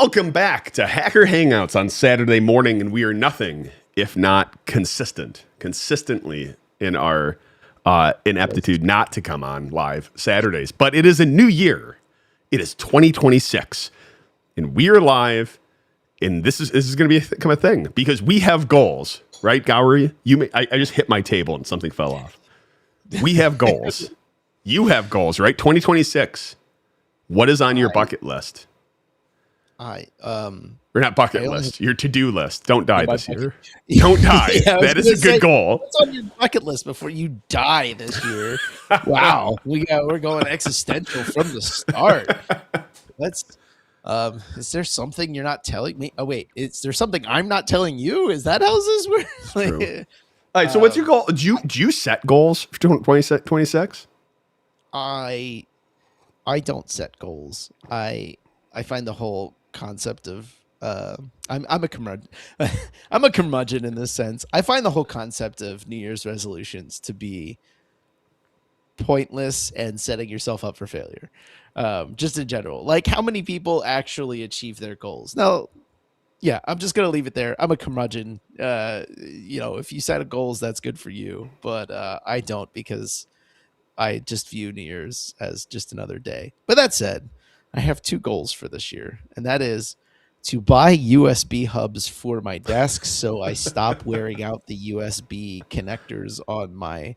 Welcome back to Hacker Hangouts on Saturday morning, and we are nothing if not consistently in our ineptitude not to come on live Saturdays. But it is a new year. It is 2026, and we are live, and this is going to become a thing because we have goals, right, Gowrie? I just hit my table and something fell off. We have goals. You have goals, right? 2026. What is on your bucket list? Or not bucket list, your to-do list. Don't die this year. Don't die. Yeah, that is a good goal. What's on your bucket list before you die this year? Wow. We're going existential from the start. Is there something you're not telling me? Oh, wait. Is there something I'm not telling you? Is that how this works? True. All right, so what's your goal? Do you set goals for 2026? I don't set goals. I find the whole concept of I'm a curmudgeon. I'm a curmudgeon in this sense. I find the whole concept of New Year's resolutions to be pointless and setting yourself up for failure. Just in general, like how many people actually achieve their goals? Now, yeah, I'm just gonna leave it there. I'm a curmudgeon. If you set goals, that's good for you, but I don't, because I just view New Year's as just another day. But that said, I have two goals for this year, and that is to buy USB hubs for my desk so I stop wearing out the USB connectors on my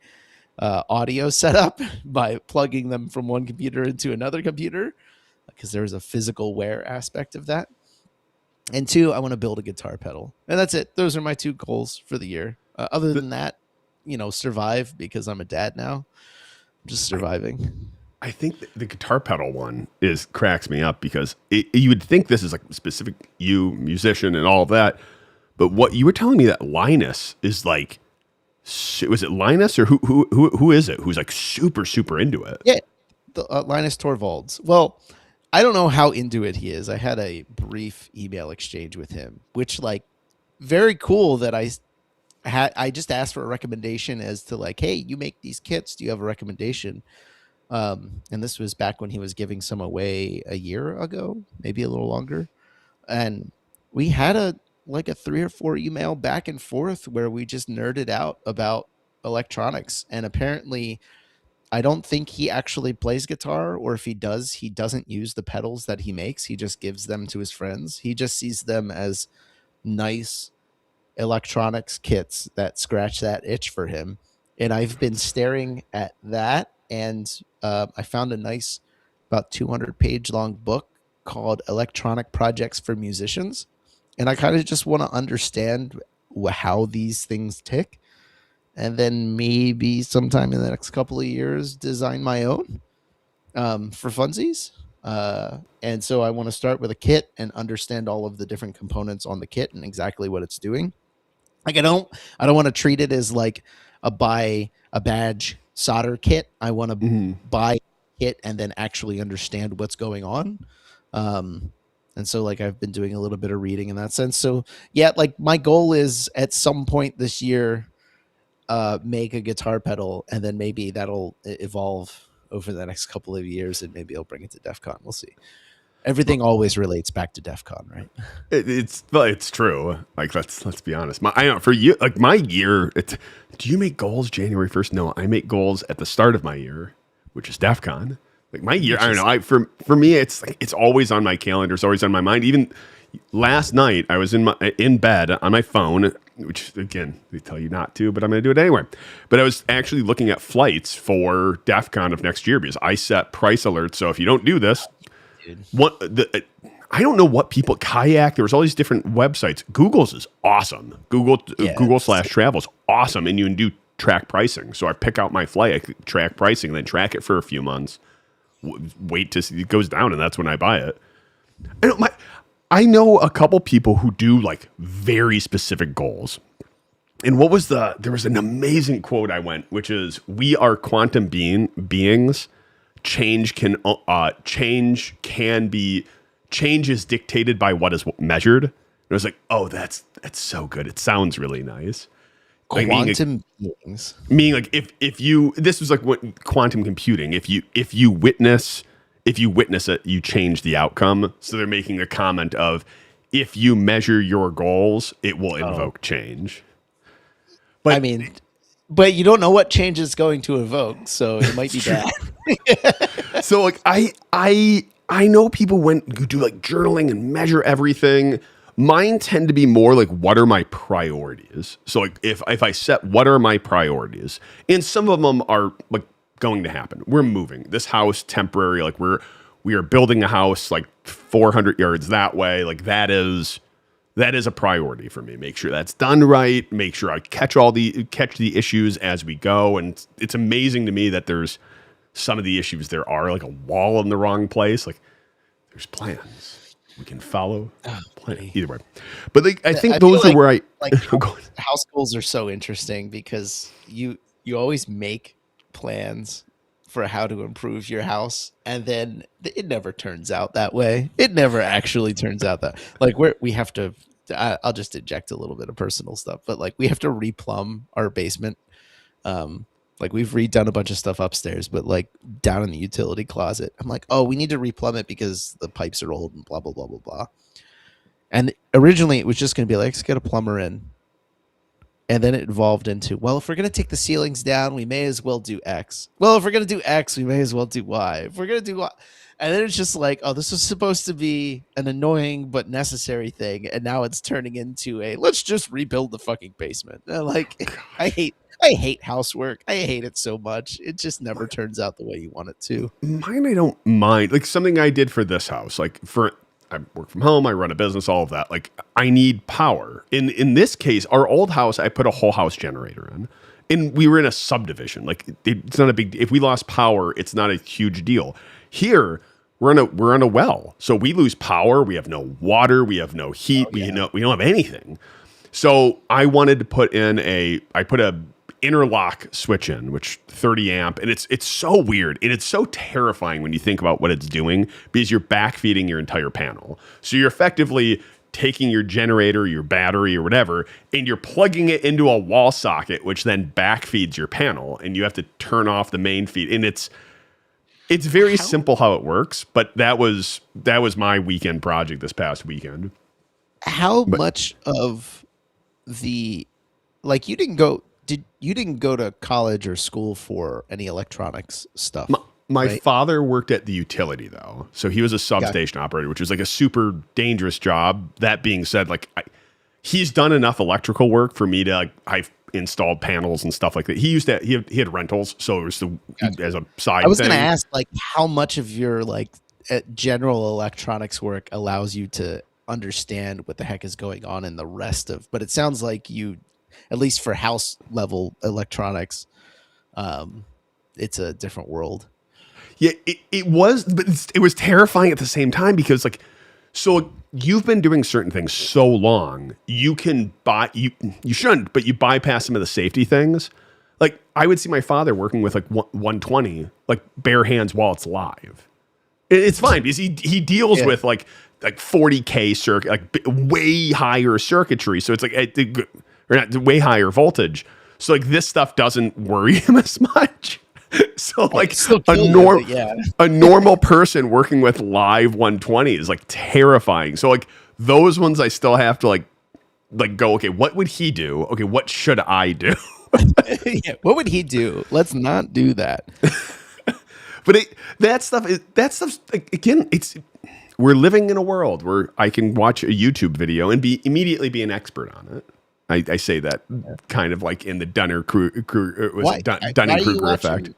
audio setup by plugging them from one computer into another computer, because there's a physical wear aspect of that. And two, I want to build a guitar pedal. And that's it. Those are my two goals for the year. Other than that, survive, because I'm a dad now. I'm just surviving. I think the guitar pedal one cracks me up, because you would think this is like specific musician and all of that, but what you were telling me that Linus is like, was it Linus or who is it who's like super into it? Yeah, Linus Torvalds. Well, I don't know how into it he is. I had a brief email exchange with him, which, like, very cool that I just asked for a recommendation as to, like, hey, you make these kits, do you have a recommendation? And this was back when he was giving some away a year ago, maybe a little longer. And we had a 3 or 4 email back and forth where we just nerded out about electronics. And apparently, I don't think he actually plays guitar, or if he does, he doesn't use the pedals that he makes. He just gives them to his friends. He just sees them as nice electronics kits that scratch that itch for him. And I've been staring at that, and I found a nice, about 200-page long book called Electronic Projects for Musicians. And I kind of just want to understand how these things tick, and then maybe sometime in the next couple of years design my own for funsies. And so I want to start with a kit and understand all of the different components on the kit and exactly what it's doing. Like, I don't want to treat it as like buy a badge solder kit. I want to buy a kit and then actually understand what's going on. And so, like, I've been doing a little bit of reading in that sense. So yeah, like, my goal is at some point this year, make a guitar pedal, and then maybe that'll evolve over the next couple of years, and maybe I'll bring it to DEF CON. We'll see. Everything always relates back to DEF CON, right? It's true. Like, let's be honest. I know for you, like, my year, do you make goals January 1st? No, I make goals at the start of my year, which is DEF CON. Like, my year, I don't know. For me, it's like, it's always on my calendar. It's always on my mind. Even last night, I was in bed on my phone, which, again, they tell you not to, but I'm going to do it anyway. But I was actually looking at flights for DEF CON of next year, because I set price alerts. So if you don't do this, I don't know what people, Kayak, there was all these different websites. Google's is awesome. Google/travel is awesome, and you can do track pricing. So I pick out my flight, I track pricing, then track it for a few months, wait to see it goes down, and that's when I buy it. I know a couple people who do, like, very specific goals. And there was an amazing quote which is, "We are quantum beings. Change is dictated by what is measured." And I was like, oh, that's so good. It sounds really nice. Like, Quantum beings. Meaning, like, if you, this was like what quantum computing, if you witness if you witness it, you change the outcome. So they're making a comment of, if you measure your goals, it will invoke change. But I mean, but you don't know what change is going to evoke, so it might be bad. so like I know people who do like journaling and measure everything. Mine tend to be more like, what are my priorities? So like if I set what are my priorities, and some of them are like going to happen. We're moving this house temporary. Like we are building a house like 400 yards that way. Like that is a priority for me. Make sure that's done right. Make sure I catch the issues as we go. And it's amazing to me that there's some of the issues there are like a wall in the wrong place. Like there's plans. We can follow plan. Either way. But like, I think those are where I like house goals are so interesting because you always make plans for how to improve your house, and then it never turns out that way. It never actually turns out that like we have to. I'll just inject a little bit of personal stuff, but like we have to replumb our basement. Like we've redone a bunch of stuff upstairs, but like down in the utility closet, I'm like, oh, we need to replumb it because the pipes are old and blah, blah, blah, blah, blah. And originally it was just going to be like, let's get a plumber in. And then it evolved into, well, if we're going to take the ceilings down, we may as well do X. Well, if we're going to do X, we may as well do Y. If we're going to do Y. And then it's just like, oh, this was supposed to be an annoying but necessary thing. And now it's turning into let's just rebuild the fucking basement. And like, I hate housework. I hate it so much. It just never turns out the way you want it to. Mine, I don't mind. Like something I did for this house, I work from home, I run a business, all of that. Like I need power. In this case, our old house, I put a whole house generator in. And we were in a subdivision. Like it's not a big, if we lost power, it's not a huge deal. Here, we're on a well. So we lose power, we have no water, we have no heat, we don't have anything. So I wanted to put a interlock switch in, which 30 amp, and it's so weird and it's so terrifying when you think about what it's doing, because you're backfeeding your entire panel. So you're effectively taking your generator, your battery or whatever, and you're plugging it into a wall socket, which then backfeeds your panel, and you have to turn off the main feed. And it's very simple how it works, but that was my weekend project this past weekend. How much of the, like, you didn't go to college or school for any electronics stuff? My right? father worked at the utility, though. So he was a substation operator, which was like a super dangerous job. That being said, like he's done enough electrical work for me to, like, I've installed panels and stuff like that. He had rentals, so it was as a side thing. I was going to ask, like, how much of your like general electronics work allows you to understand what the heck is going on in the rest of, but it sounds like you, at least for house level electronics, it's a different world. Yeah, it was, but it was terrifying at the same time because, like, so you've been doing certain things so long, you can you shouldn't, but you bypass some of the safety things. Like I would see my father working with like 120, like bare hands while it's live. It's fine because he deals with like 40K circuit, like way higher circuitry. So it's like or not way higher voltage. So like this stuff doesn't worry him as much. So like a normal person working with live 120 is like terrifying. So like those ones I still have to like go, okay, what would he do? Okay, what should I do? What would he do? Let's not do that. But that stuff's like, again, we're living in a world where I can watch a YouTube video and immediately be an expert on it. I say that kind of like in the Dunning-Kruger effect.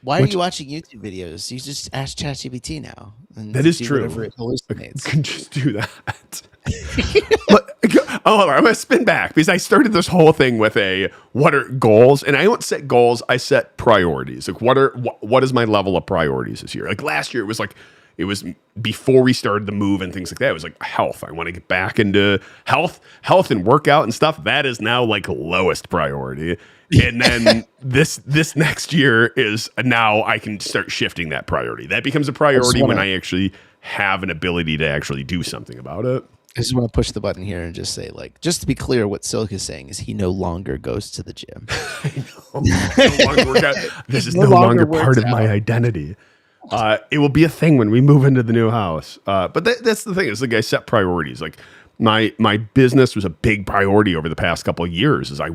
Why are you watching YouTube videos? You just ask ChatGPT now. And that is true. Whatever it hallucinates. I can just do that. I'm going to spin back because I started this whole thing with what are goals? And I don't set goals. I set priorities. Like what is my level of priorities this year? Like last year, it was before we started the move and things like that. It was like health. I want to get back into health and workout and stuff. That is now like lowest priority. And then this next year is now I can start shifting that priority. That becomes a priority when I actually have an ability to actually do something about it. I just want to push the button here and just say, like, just to be clear, what Silk is saying is he no longer goes to the gym. I know. This is no longer part of my identity. It will be a thing when we move into the new house. But that's the thing, is like I set priorities. Like my business was a big priority over the past couple of years. Is I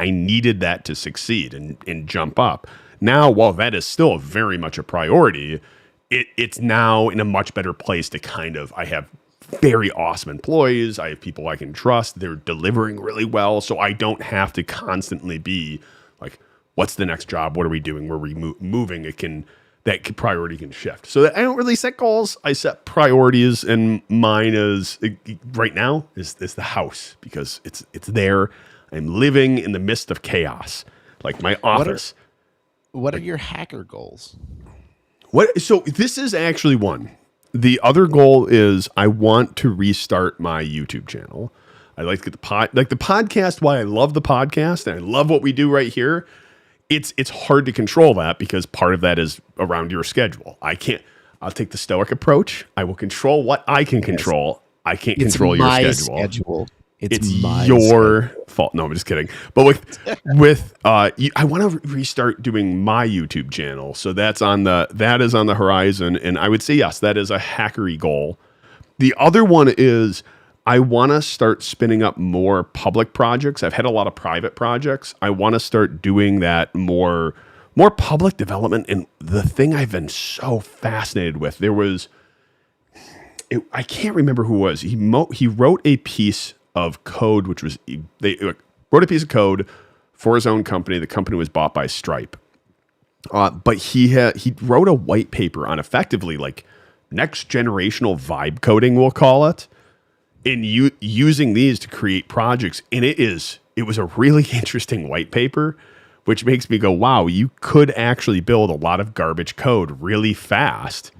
needed that to succeed and jump up. Now, while that is still very much a priority, it's now in a much better place to I have very awesome employees. I have people I can trust. They're delivering really well. So I don't have to constantly be like, what's the next job? What are we doing? Where are we moving? Priority can shift. So I don't really set goals. I set priorities, and mine is right now is the house, because it's there. I'm living in the midst of chaos, like my office. What are your hacker goals? So this is actually one. The other goal is I want to restart my YouTube channel. I like to get the podcast. Why I love the podcast and I love what we do right here. It's hard to control that, because part of that is around your schedule. I'll take the stoic approach. I will control what I can control. I can't control your schedule. It's your fault. No, I'm just kidding. But I want to restart doing my YouTube channel. So that is on the horizon. And I would say, yes, that is a hackery goal. The other one is I want to start spinning up more public projects. I've had a lot of private projects. I want to start doing that more public development. And the thing I've been so fascinated with, I can't remember who it was. He wrote a piece of code, they wrote a piece of code for his own company. The company was bought by Stripe. But he wrote a white paper on effectively like next generational vibe coding, we'll call it, and using these to create projects. And it was a really interesting white paper, which makes me go, wow, you could actually build a lot of garbage code really fast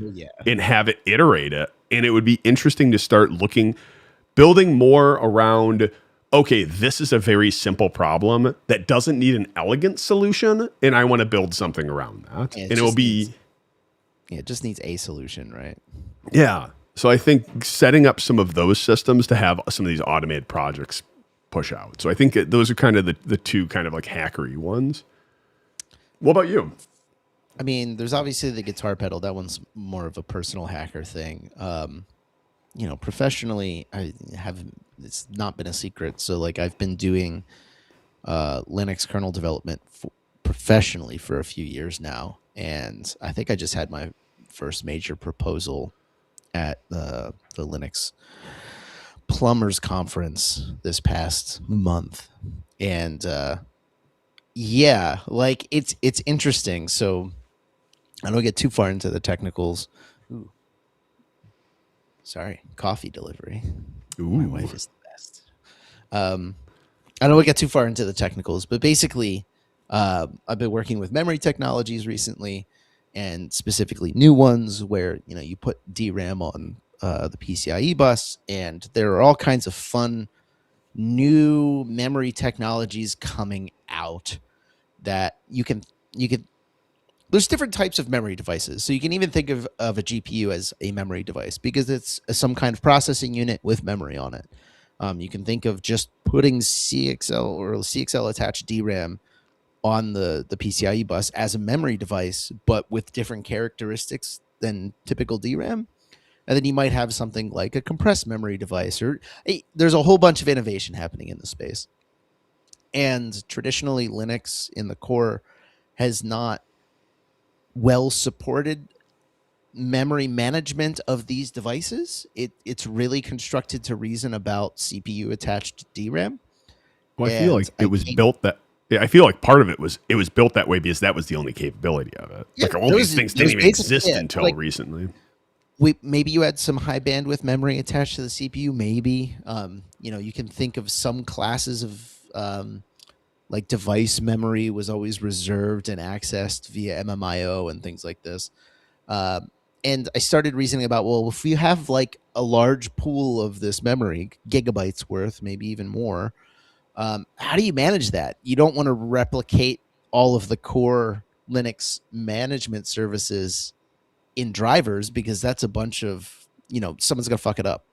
and have it iterate it. And it would be interesting to start building more around, okay, this is a very simple problem that doesn't need an elegant solution, and I want to build something around that. And it just needs a solution, right? Yeah. So I think setting up some of those systems to have some of these automated projects push out. So I think those are kind of the two kind of like hackery ones. What about you? I mean, there's obviously the guitar pedal. That one's more of a personal hacker thing. Professionally, it's not been a secret. So like I've been doing Linux kernel development professionally for a few years now. And I think I just had my first major proposal at the Linux Plumbers Conference this past month. And like it's interesting. So I don't get too far into the technicals. Ooh. Sorry, coffee delivery. Ooh. My wife is the best. I don't get too far into the technicals, but basically, I've been working with memory technologies recently, and specifically new ones where you put DRAM on the PCIe bus, and there are all kinds of fun new memory technologies coming out that you can. There's different types of memory devices. So you can even think of a GPU as a memory device because it's some kind of processing unit with memory on it. You can think of just putting CXL or CXL attached DRAM on the PCIe bus as a memory device, but with different characteristics than typical DRAM. And then you might have something like a compressed memory device, there's a whole bunch of innovation happening in the space. And traditionally, Linux in the core has not well supported memory management of these devices. It's really constructed to reason about CPU attached DRAM. Well, I feel like it was built that. Yeah, I feel like part of it was built that way because that was the only capability of it. Yeah, like all these things didn't even exist until recently. Maybe you had some high bandwidth memory attached to the CPU. Maybe you can think of some classes of like device memory was always reserved and accessed via MMIO and things like this. And I started reasoning about, well, if you have like a large pool of this memory, gigabytes worth, maybe even more, how do you manage that? You don't want to replicate all of the core Linux management services in drivers because that's a bunch of, someone's going to fuck it up.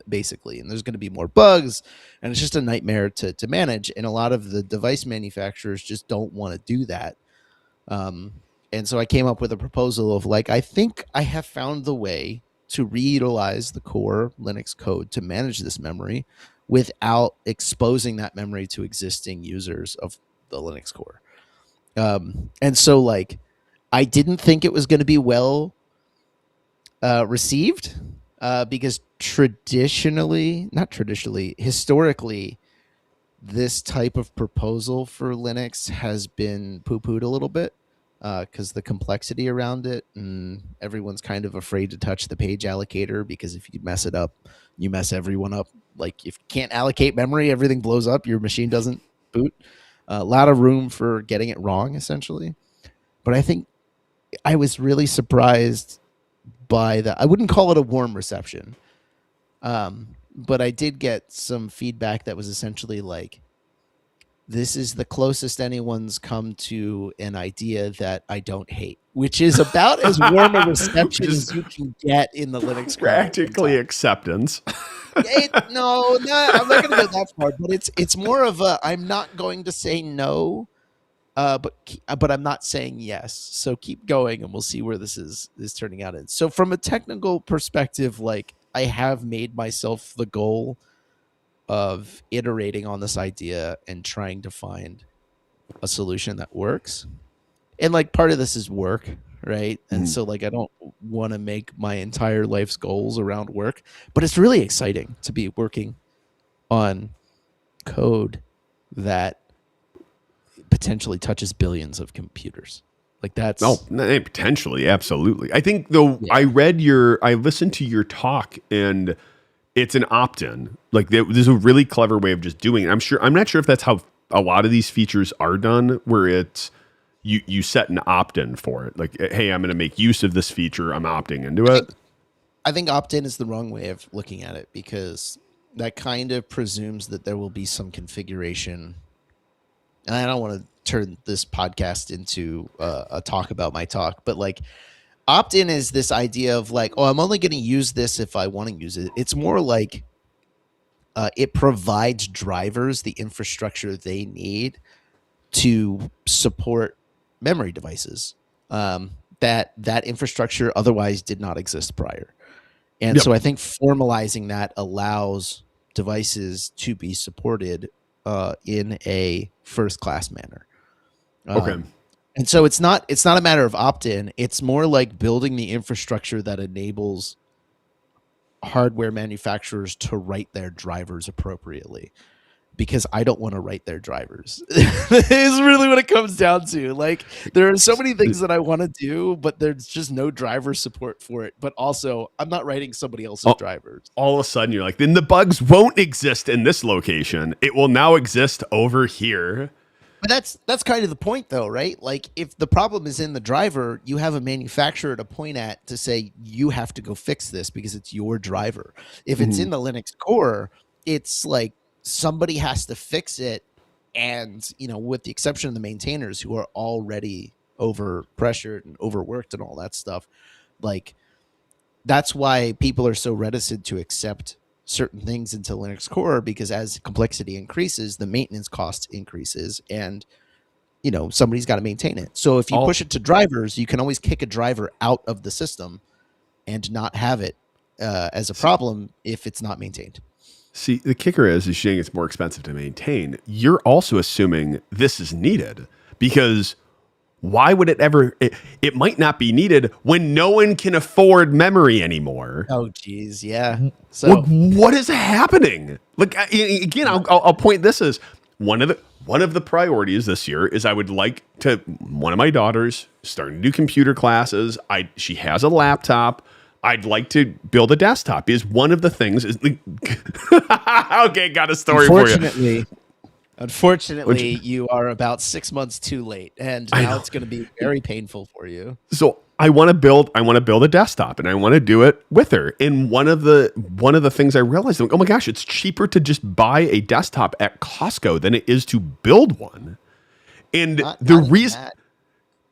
Basically, and there's going to be more bugs, and it's just a nightmare to manage. And a lot of the device manufacturers just don't want to do that. And And so I came up with a proposal of like, I think I have found the way to reutilize the core Linux code to manage this memory without exposing that memory to existing users of the Linux core. And so like, I didn't think it was going to be well received because historically, this type of proposal for Linux has been poo-pooed a little bit because the complexity around it, and everyone's kind of afraid to touch the page allocator because if you mess it up, you mess everyone up. Like if you can't allocate memory, everything blows up. Your machine doesn't boot. A lot of room for getting it wrong, essentially. But I think I was really surprised by that. I wouldn't call it a warm reception, but I did get some feedback that was essentially like, this is the closest anyone's come to an idea that I don't hate, which is about as warm a reception as you can get in the Linux practically acceptance. No, I'm not going to go that far, but it's more of a, I'm not going to say no, but I'm not saying yes. So keep going, and we'll see where this is turning out in. So from a technical perspective, like I have made myself the goal of iterating on this idea and trying to find a solution that works. And like part of this is work, right? And so like I don't want to make my entire life's goals around work, but it's really exciting to be working on code that potentially touches billions of computers. Like that's potentially, absolutely. I think though, yeah. I listened to your talk, and it's an opt-in. Like there's a really clever way of just doing it. I'm not sure if that's how a lot of these features are done, where it's you set an opt-in for it. Like, hey, I'm going to make use of this feature. I'm opting into it. I think opt-in is the wrong way of looking at it, because that kind of presumes that there will be some configuration. And I don't want to turn this podcast into a talk about my talk, but like opt-in is this idea of like, oh, I'm only going to use this if I want to use it. It's more like it provides drivers the infrastructure they need to support memory devices that infrastructure otherwise did not exist prior. And so I think formalizing that allows devices to be supported in a first-class manner. Okay. And so it's not a matter of opt-in. It's more like building the infrastructure that enables hardware manufacturers to write their drivers appropriately, because I don't want to write their drivers. Is really what it comes down to. Like there are so many things that I want to do, but there's just no driver support for it. But also I'm not writing somebody else's drivers. All of a sudden you're like, then the bugs won't exist in this location. It will now exist over here. But that's kind of the point though, right? Like if the problem is in the driver, you have a manufacturer to point at to say, you have to go fix this because it's your driver. If it's in the Linux core, it's like somebody has to fix it. And, you know, with the exception of the maintainers who are already over pressured and overworked and all that stuff, like that's why people are so reticent to accept certain things into Linux core, because as complexity increases, the maintenance cost increases, and you know somebody's got to maintain it. So if you push it to drivers, you can always kick a driver out of the system and not have it as a problem if it's not maintained. See, the kicker is you're saying it's more expensive to maintain. You're also assuming this is needed, because why would it ever? It might not be needed when no one can afford memory anymore. Oh, geez, yeah. So what is happening? Like again, I'll point this as one of the priorities this year is I would like to. One of my daughters starting to do computer classes. She has a laptop. I'd like to build a desktop. Is one of the things. Okay, got a story for you. Unfortunately, you are about 6 months too late, and now it's going to be very painful for you. So I want to build a desktop, and I want to do it with her. And one of the things I realized, oh my gosh, it's cheaper to just buy a desktop at Costco than it is to build one. And the reason,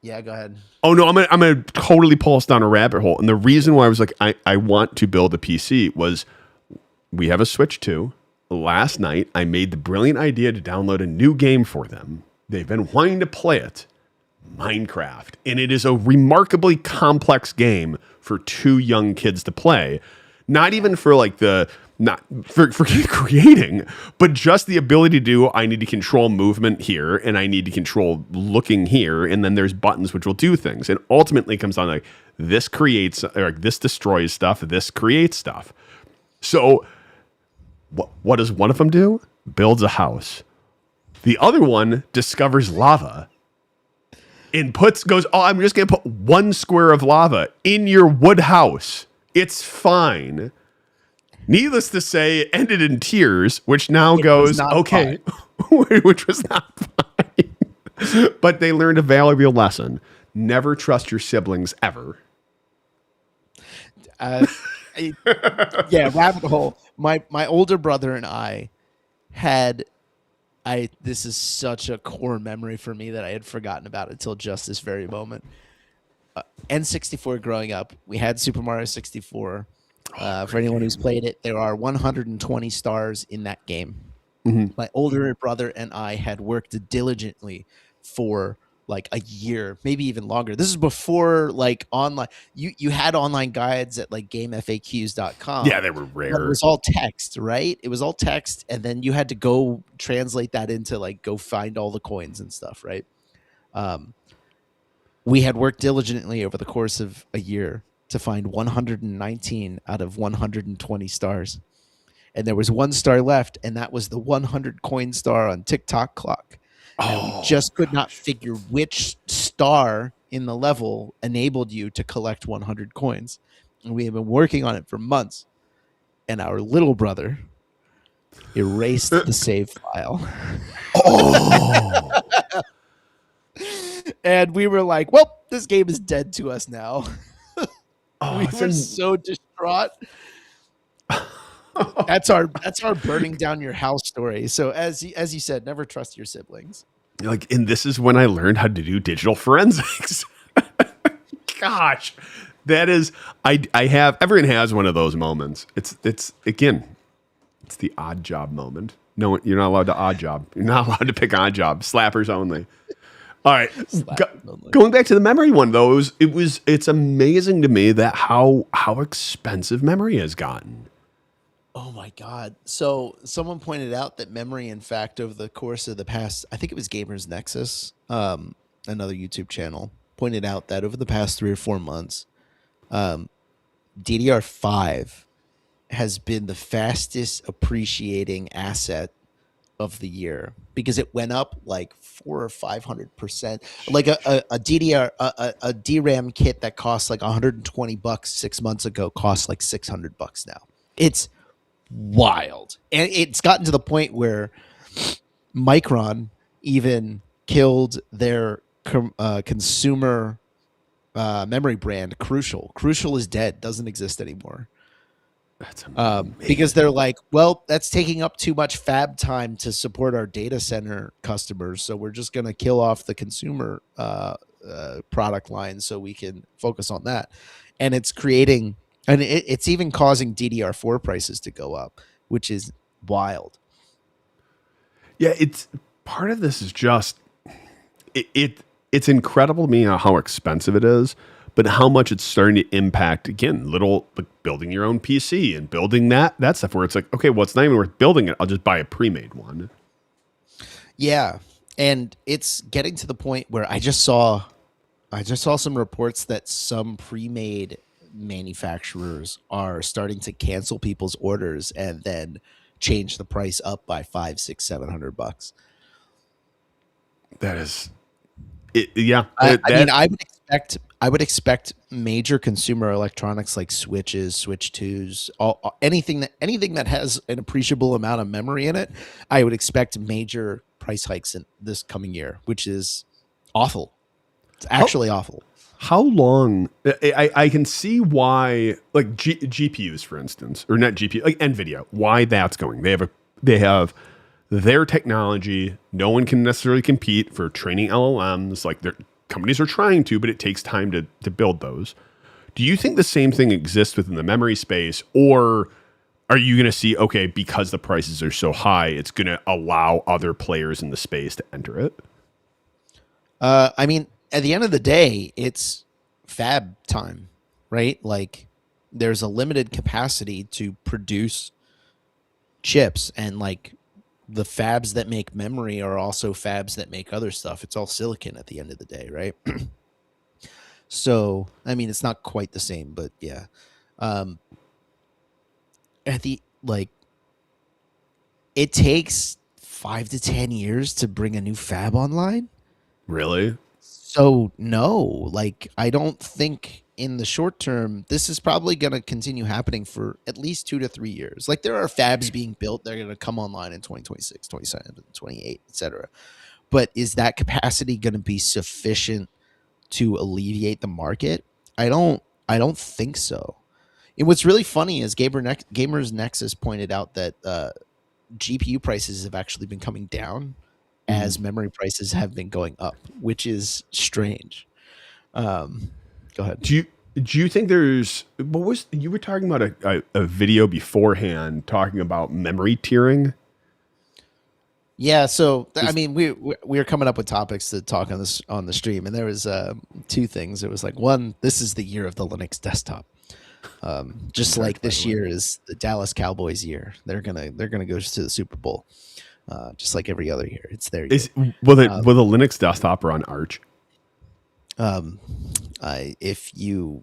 yeah, go ahead. Oh no, I'm gonna totally pull us down a rabbit hole. And the reason why I was like, I want to build a PC was we have a Switch 2. Last night, I made the brilliant idea to download a new game for them. They've been wanting to play it, Minecraft. And it is a remarkably complex game for 2 young kids to play. Not even for like not for creating, but just the ability to do, I need to control movement here and I need to control looking here. And then there's buttons which will do things. And ultimately it comes down to like this creates, or this destroys stuff, this creates stuff. So what does one of them do? Builds a house. The other one discovers lava and goes, oh, I'm just going to put 1 square of lava in your wood house. It's fine. Needless to say, it ended in tears, which now goes, okay, which was not fine. But they learned a valuable lesson. Never trust your siblings ever. Yeah, rabbit hole. My older brother and I had, this is such a core memory for me that I had forgotten about until just this very moment. N64 growing up, we had Super Mario 64. For anyone who's played it, there are 120 stars in that game. Mm-hmm. My older brother and I had worked diligently for like a year, maybe even longer. This is before like online. You had online guides at like gamefaqs.com. Yeah, they were rare. It was all text, right? It was all text, and then you had to go translate that into like go find all the coins and stuff, right? We had worked diligently over the course of a year to find 119 out of 120 stars. And there was 1 star left, and that was the 100 coin star on TikTok clock. And we just could not figure which star in the level enabled you to collect 100 coins. And we have been working on it for months. And our little brother erased the save file. Oh. And we were like, well, this game is dead to us now. We were so distraught. That's our burning down your house story. So as you said, never trust your siblings. Like, and this is when I learned how to do digital forensics. Gosh, that is, everyone has one of those moments. It's the odd job moment. No, you're not allowed to odd job. You're not allowed to pick odd job. Slappers only. All right. Going back to the memory one, though, it's amazing to me that how expensive memory has gotten. Oh my God. So someone pointed out that memory, in fact, over the course of the past, I think it was Gamers Nexus, another YouTube channel, pointed out that over the past 3 or 4 months, DDR5 has been the fastest appreciating asset of the year because it went up like 400 or 500%. Like a DRAM kit that cost like $120 6 months ago costs like $600 now. It's wild, and it's gotten to the point where Micron even killed their consumer memory brand Crucial. Crucial is dead, doesn't exist anymore. That's because they're like, well, that's taking up too much fab time to support our data center customers, so we're just going to kill off the consumer product line so we can focus on that. And it's creating, and it's even causing DDR4 prices to go up, which is wild. Yeah, it's part of this is just it's incredible to me how expensive it is, but how much it's starting to impact, again, little like building your own PC and building that stuff where it's like, okay, well, it's not even worth building it. I'll just buy a pre-made one. Yeah. And it's getting to the point where I just saw some reports that some pre-made manufacturers are starting to cancel people's orders and then change the price up by $500, $600, $700. That is it. Yeah. I mean, I would expect major consumer electronics like switches, Switch 2s, anything that has an appreciable amount of memory in it, I would expect major price hikes in this coming year, which is awful. It's actually awful. How long? I can see why, like GPUs, for instance, or not GPU, like NVIDIA, why that's going. They have their technology. No one can necessarily compete for training LLMs. Like their companies are trying to, but it takes time to build those. Do you think the same thing exists within the memory space, or are you going to see, okay, because the prices are so high, it's going to allow other players in the space to enter it? I mean, at the end of the day, it's fab time, right? Like there's a limited capacity to produce chips, and like the fabs that make memory are also fabs that make other stuff. It's all silicon at the end of the day, right? So, I mean, it's not quite the same, but yeah. Um, at the like, it takes 5 to 10 years to bring a new fab online. Really? So no, like I don't think in the short term this is probably going to continue happening for at least 2 to 3 years. Like there are fabs being built, they're going to come online in 2026, 27, 28, etc. But is that capacity going to be sufficient to alleviate the market? I don't think so. And what's really funny is Gamers Nexus pointed out that GPU prices have actually been coming down as memory prices have been going up, which is strange. Go ahead. Do you think there's what was you were talking about a video beforehand talking about memory tiering? Yeah, so I mean, we were coming up with topics to talk on the stream, and there was two things. It was like one, this is the year of the Linux desktop. Just like this year is the Dallas Cowboys year. They're gonna go to the Super Bowl, just like every other year. It's their year. Will the Linux desktop run Arch? If you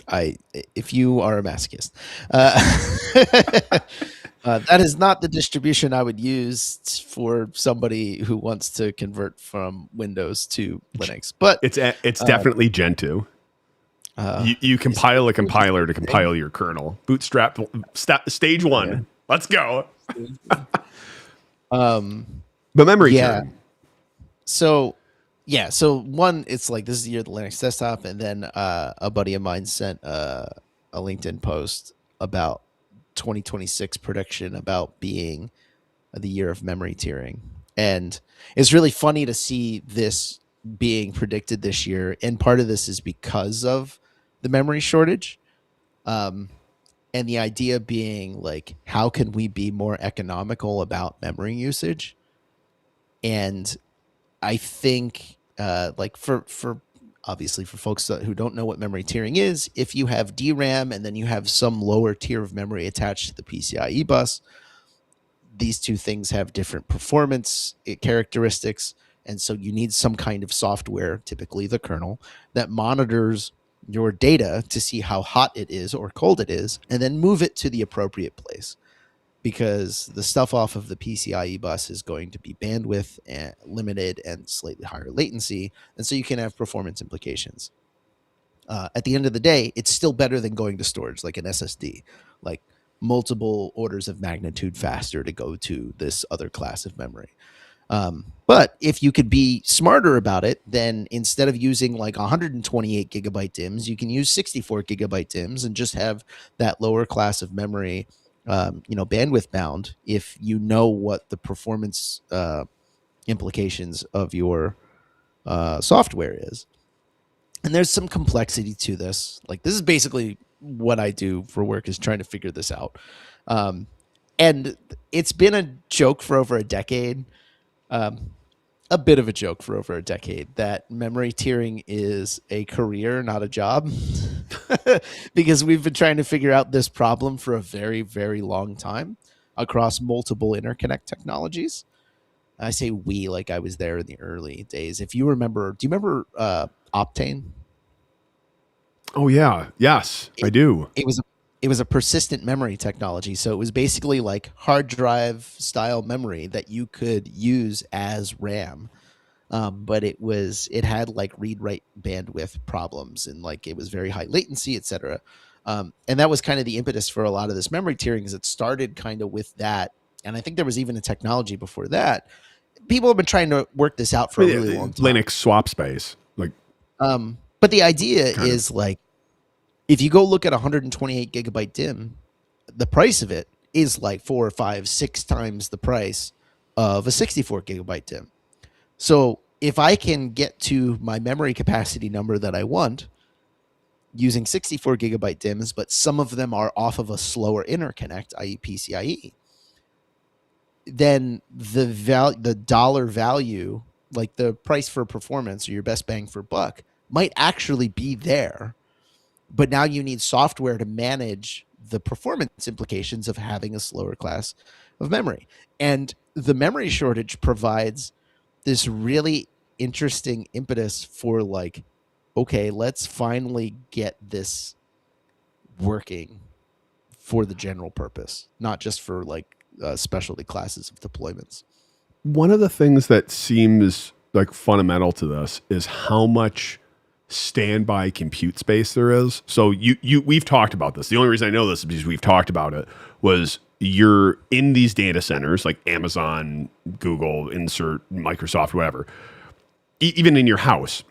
if you are a masochist, that is not the distribution I would use for somebody who wants to convert from Windows to Linux. But it's definitely Gentoo. You compile a compiler to compile your kernel. Bootstrap stage 1. Yeah. Let's go. But memory tiering. So one, it's like this is the year of the Linux desktop, and then a buddy of mine sent a LinkedIn post about 2026 prediction about being the year of memory tiering, and it's really funny to see this being predicted this year, and part of this is because of the memory shortage, and the idea being like, how can we be more economical about memory usage? And I think like for obviously for folks who don't know what memory tiering is, if you have DRAM and then you have some lower tier of memory attached to the PCIe bus, these two things have different performance characteristics. And so you need some kind of software, typically the kernel, that monitors your data to see how hot it is or cold it is, and then move it to the appropriate place. Because the stuff off of the PCIe bus is going to be bandwidth and limited and slightly higher latency, and so you can have performance implications. At the end of the day, it's still better than going to storage like an SSD, like multiple orders of magnitude faster to go to this other class of memory. But if you could be smarter about it, then instead of using like 128 gigabyte DIMMs, you can use 64 gigabyte DIMMs and just have that lower class of memory bandwidth bound if you know what the performance implications of your software is. And there's some complexity to this. Like this is basically what I do for work, is trying to figure this out. And it's been a joke for over a decade, a bit of a joke for over a decade, that memory tiering is a career, not a job. Because we've been trying to figure out this problem for a very, very long time across multiple interconnect technologies. I say we like I was there in the early days. If you remember, do you remember Optane? Oh yeah, yes, I do. It was a persistent memory technology, so it was basically like hard drive style memory that you could use as RAM. But it had like read write bandwidth problems, and like it was very high latency, etc. And that was kind of the impetus for a lot of this memory tiering. Is it started kind of with that, and I think there was even a technology before that. People have been trying to work this out for a really long time. Linux swap space, like. But the idea is like, if you go look at 128 gigabyte DIMM, the price of it is like 4 or 5, 6 times the price of a 64 gigabyte DIMM. So if I can get to my memory capacity number that I want using 64 gigabyte DIMMs, but some of them are off of a slower interconnect, i.e. PCIe, then the dollar value like the price for performance or your best bang for buck might actually be there, but now you need software to manage the performance implications of having a slower class of memory. And the memory shortage provides this really interesting impetus for like, okay, let's finally get this working for the general purpose, not just for like specialty classes of deployments. One of the things that seems like fundamental to this is how much standby compute space there is. So we've talked about this. The only reason I know this is because we've talked about it. Was you're in these data centers like Amazon, Google, insert Microsoft, whatever. Even in your house,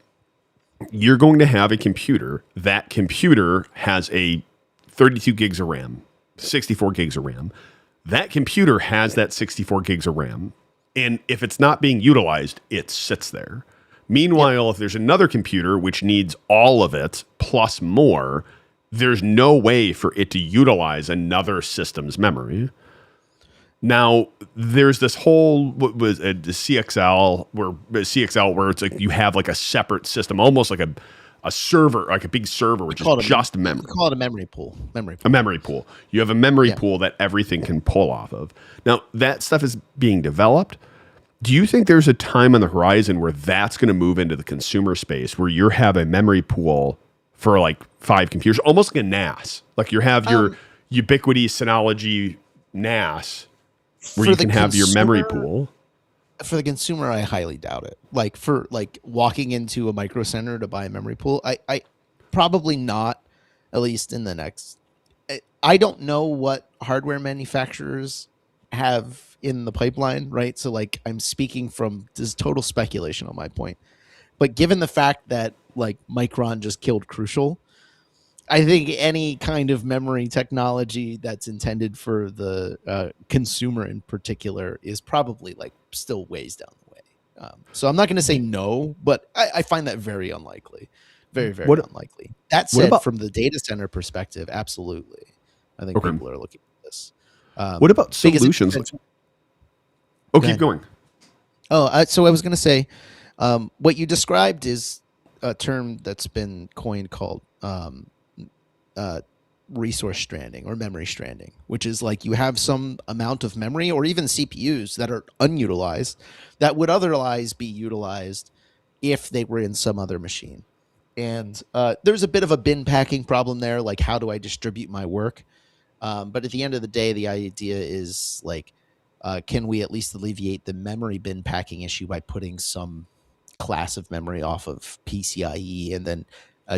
you're going to have a computer. That computer has a 32 gigs of RAM, 64 gigs of RAM. That computer has that 64 gigs of RAM. And if it's not being utilized, it sits there. Meanwhile, if there's another computer which needs all of it plus more, there's no way for it to utilize another system's memory. Now, there's this whole what was the CXL where it's like you have like a separate system, almost like a server, like a big server, which is just memory. We call it a memory pool. A memory pool. You have a memory pool that everything can pull off of. Now, that stuff is being developed. Do you think there's a time on the horizon where that's going to move into the consumer space where you have a memory pool for like 5 computers, almost like a NAS? Like you have your Ubiquiti Synology NAS where you can have your memory pool. For the consumer, I highly doubt it. Like for like walking into a micro center to buy a memory pool, I probably not, at least in the next. I don't know what hardware manufacturers have in the pipeline, right? So like I'm speaking from this total speculation on my point. But given the fact that like Micron just killed Crucial, I think any kind of memory technology that's intended for the consumer in particular is probably like still ways down the way. So I'm not going to say no, but I find that very unlikely. Very, very unlikely. That said, from the data center perspective, absolutely. I think people are looking at this. What about solutions? Keep going. So I was going to say, what you described is a term that's been coined called resource stranding or memory stranding, which is like you have some amount of memory or even CPUs that are unutilized that would otherwise be utilized if they were in some other machine. And there's a bit of a bin packing problem there. Like, how do I distribute my work? But at the end of the day, the idea is like, can we at least alleviate the memory bin packing issue by putting some class of memory off of PCIe and then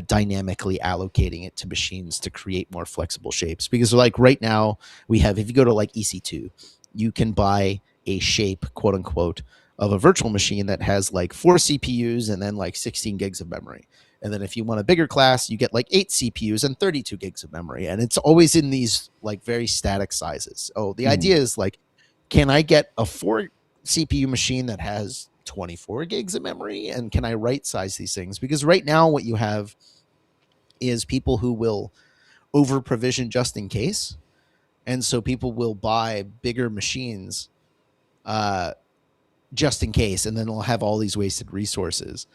dynamically allocating it to machines to create more flexible shapes? Because like right now we have, if you go to like EC2, you can buy a shape, quote unquote, of a virtual machine that has like 4 CPUs and then like 16 gigs of memory. And then if you want a bigger class, you get like 8 CPUs and 32 gigs of memory. And it's always in these like very static sizes. Oh, the idea is like, can I get a 4 CPU machine that has 24 gigs of memory? And can I right size these things? Because right now what you have is people who will over provision just in case. And so people will buy bigger machines just in case, and then they'll have all these wasted resources.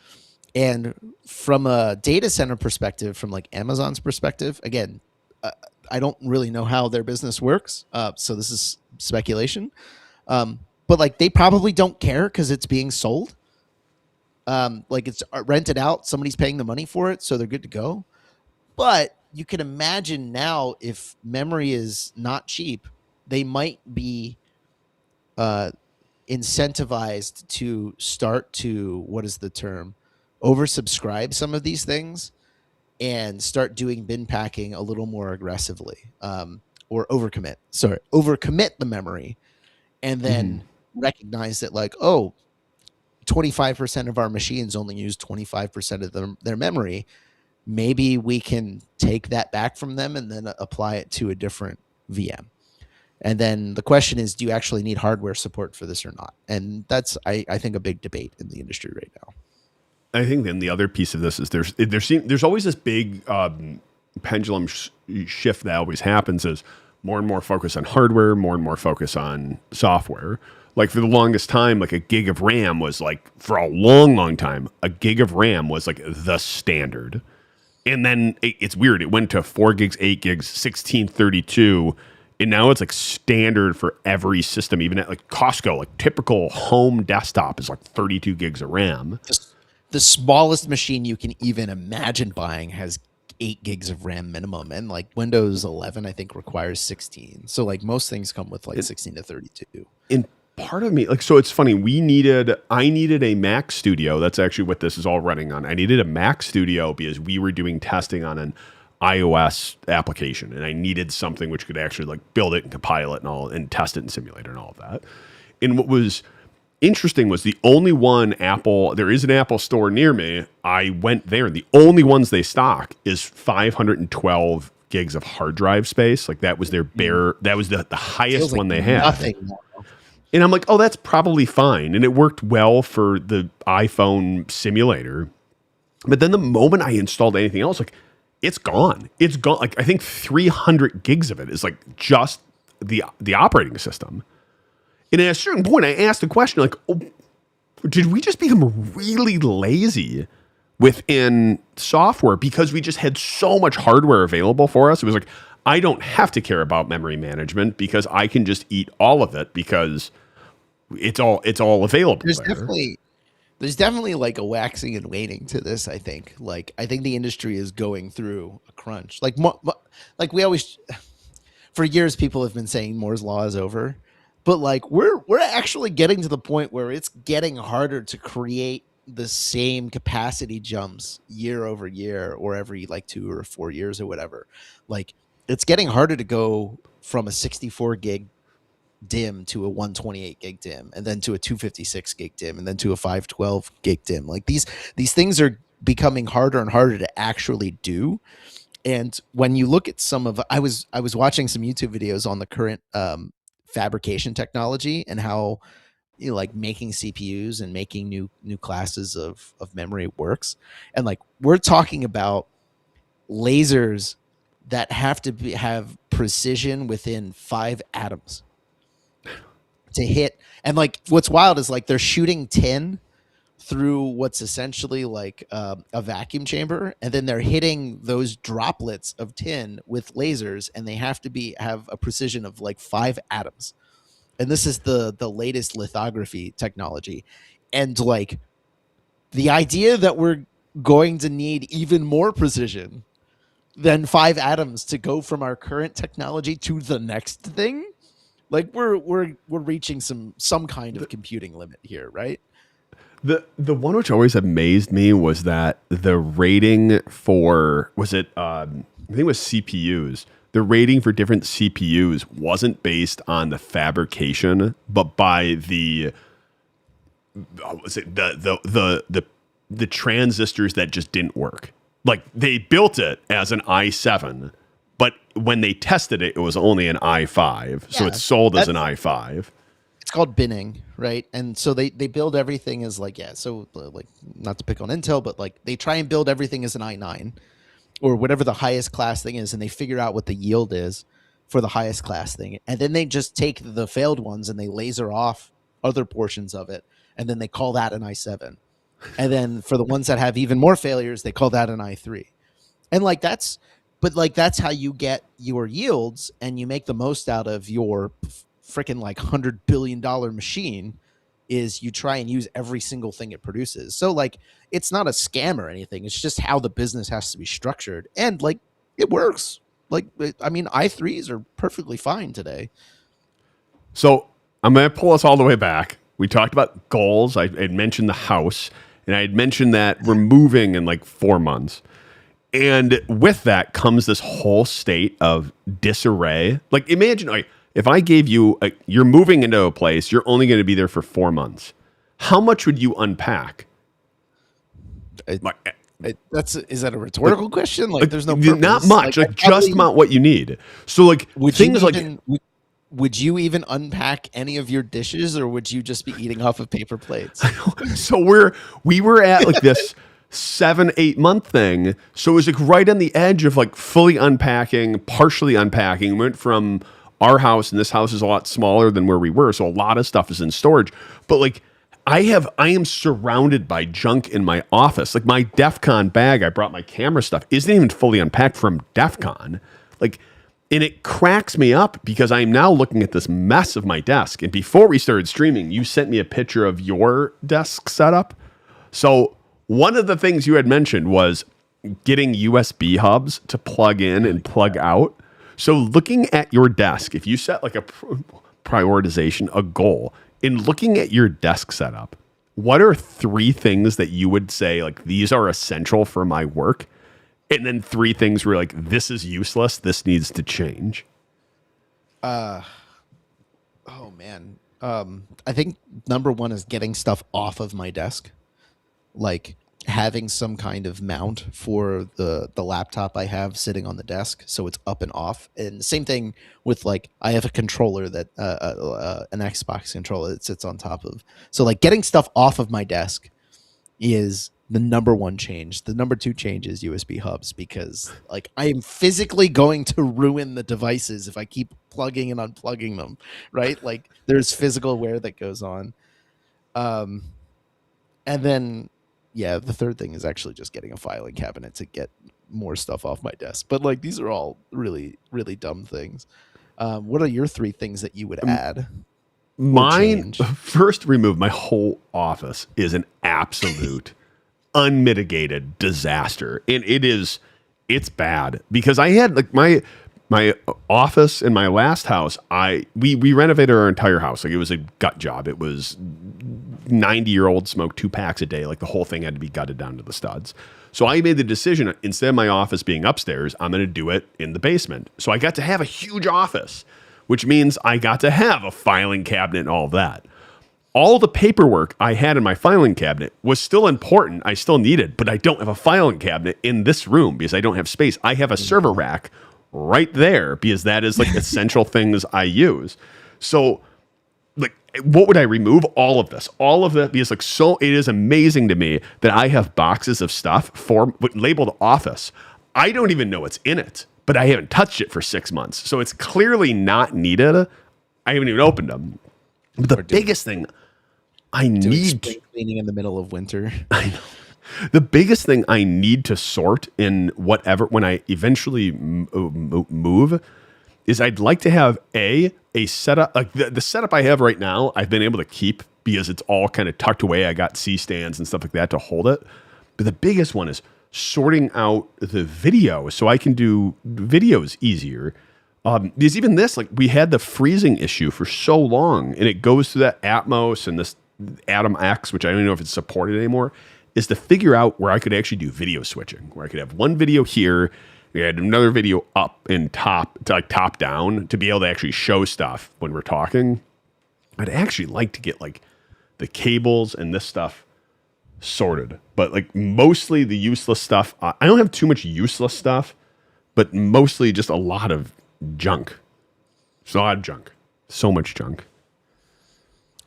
And from a data center perspective, from like Amazon's perspective, again, I don't really know how their business works. So this is speculation. But like they probably don't care because it's being sold. Like it's rented out. Somebody's paying the money for it. So they're good to go. But you can imagine now if memory is not cheap, they might be incentivized to start to, what is the term, oversubscribe some of these things and start doing bin packing a little more aggressively, or overcommit the memory, and then recognize that like, oh, 25% of our machines only use 25% of their memory. Maybe we can take that back from them and then apply it to a different VM. And then the question is, do you actually need hardware support for this or not? And that's, I think, a big debate in the industry right now. I think then the other piece of this is there's always this big pendulum shift that always happens is more and more focus on hardware, more and more focus on software. Like for the longest time, like a gig of RAM was like, for a long, long time, a gig of RAM was like the standard. And then it's weird. It went to 4 gigs, 8 gigs, 16, 32. And now it's like standard for every system, even at like Costco, like typical home desktop is like 32 gigs of RAM. The smallest machine you can even imagine buying has 8 gigs of RAM minimum, and like Windows 11 I think requires 16. So like most things come with like 16 to 32. And part of me, like, so it's funny, I needed a Mac Studio. That's actually what this is all running on. I needed a Mac Studio because we were doing testing on an iOS application, and I needed something which could actually like build it and compile it and all, and test it in simulator and all of that. And what was interesting was there is an Apple store near me. I went there, and the only ones they stock is 512 gigs of hard drive space. Like that was their that was the highest one they had. Nothing. And I'm like, oh, that's probably fine. And it worked well for the iPhone simulator. But then the moment I installed anything else, like it's gone. It's gone. Like I think 300 gigs of it is like just the operating system. And at a certain point, I asked the question, like, oh, did we just become really lazy within software because we just had so much hardware available for us? It was like, I don't have to care about memory management because I can just eat all of it because it's all available. There's definitely like a waxing and waning to this. I think the industry is going through a crunch. Like we always, for years, people have been saying Moore's law is over. But like we're actually getting to the point where it's getting harder to create the same capacity jumps year over year or every like 2 or 4 years or whatever. Like it's getting harder to go from a 64 gig DIMM to a 128 gig DIMM, and then to a 256 gig DIMM, and then to a 512 gig DIMM. Like these things are becoming harder and harder to actually do. And when you look at some of, I was watching some YouTube videos on the current fabrication technology and how like making CPUs and making new classes of memory works. And like we're talking about lasers that have to have precision within 5 atoms to hit. And like what's wild is like they're shooting tin through what's essentially like a vacuum chamber, and then they're hitting those droplets of tin with lasers, and they have to have a precision of like 5 atoms. And this is the latest lithography technology. And like the idea that we're going to need even more precision than 5 atoms to go from our current technology to the next thing, like we're reaching some kind of computing limit here, right? The one which always amazed me was that the rating for I think it was CPUs. The rating for different CPUs wasn't based on the fabrication, but by the transistors that just didn't work. Like they built it as an i7, but when they tested it, it was only an i5. So it's sold as an i5. It's called binning, right? And so they build everything as like, so like not to pick on Intel, but like they try and build everything as an i9 or whatever the highest class thing is, and they figure out what the yield is for the highest class thing. And then they just take the failed ones and they laser off other portions of it, and then they call that an i7. And then for the ones that have even more failures, they call that an i3. And like that's how you get your yields, and you make the most out of your freaking like $100 billion machine, is you try and use every single thing it produces. So like it's not a scam or anything. It's just how the business has to be structured. And like it works. Like, I mean, i3s are perfectly fine today. So I'm going to pull us all the way back. We talked about goals. I had mentioned the house, and I had mentioned that we're moving in like 4 months. And with that comes this whole state of disarray. Like imagine, like, if I gave you, you're moving into a place, you're only going to be there for 4 months. How much would you unpack? Is that a rhetorical question? Like, there's no purpose. Not much. Like just about what you need. So, like would you even unpack any of your dishes, or would you just be eating off of paper plates? So we were at like this 7-8 month thing. So it was like right on the edge of like fully unpacking, partially unpacking. Went from our house, and this house is a lot smaller than where we were, so a lot of stuff is in storage. But like I am surrounded by junk in my office. Like my DEF CON bag, I brought my camera stuff, isn't even fully unpacked from DEF CON. Like, and it cracks me up because I'm now looking at this mess of my desk. And before we started streaming, you sent me a picture of your desk setup. So one of the things you had mentioned was getting USB hubs to plug in and plug out. So looking at your desk, if you set like a prioritization, a goal, in looking at your desk setup, what are 3 things that you would say, like, these are essential for my work? And then 3 things where like, this is useless, this needs to change. Oh man. I think number 1 is getting stuff off of my desk. Like having some kind of mount for the laptop I have sitting on the desk, so it's up and off. And same thing with like I have a controller that an Xbox controller that sits on top of. So like getting stuff off of my desk is the number 1 change. The number 2 change is USB hubs, because like I am physically going to ruin the devices if I keep plugging and unplugging them, right? Like there's physical wear that goes on. And then yeah, the third thing is actually just getting a filing cabinet to get more stuff off my desk. But like these are all really, really dumb things. What are your 3 things that you would add? Mine, first remove, my whole office is an absolute unmitigated disaster. And it's bad because I had like my office in my last house, we renovated our entire house. Like it was a gut job. It was 90-year-old smoked 2 packs a day. Like the whole thing had to be gutted down to the studs. So I made the decision, instead of my office being upstairs, I'm going to do it in the basement. So I got to have a huge office, which means I got to have a filing cabinet and all of that. All the paperwork I had in my filing cabinet was still important. I still needed, but I don't have a filing cabinet in this room because I don't have space. I have a server rack right there because that is like essential things I use. So like, what would I remove? All of that, because like, so it is amazing to me that I have boxes of stuff labeled office. I don't even know what's in it, but I haven't touched it for 6 months. So it's clearly not needed. I haven't even opened them. But the biggest thing I need spring cleaning in the middle of winter. I know. The biggest thing I need to sort in whatever, when I eventually move, is I'd like to have a setup. Like the setup I have right now, I've been able to keep because it's all kind of tucked away. I got C-stands and stuff like that to hold it. But the biggest one is sorting out the video so I can do videos easier. Because even this, like we had the freezing issue for so long, and it goes to that Atmos and this Atom X, which I don't even know if it's supported anymore, is to figure out where I could actually do video switching, where I could have one video here, we had another video up and top down to be able to actually show stuff when we're talking. I'd actually like to get like the cables and this stuff sorted, but like mostly the useless stuff. I don't have too much useless stuff, but mostly just a lot of junk. It's a lot of junk. So much junk.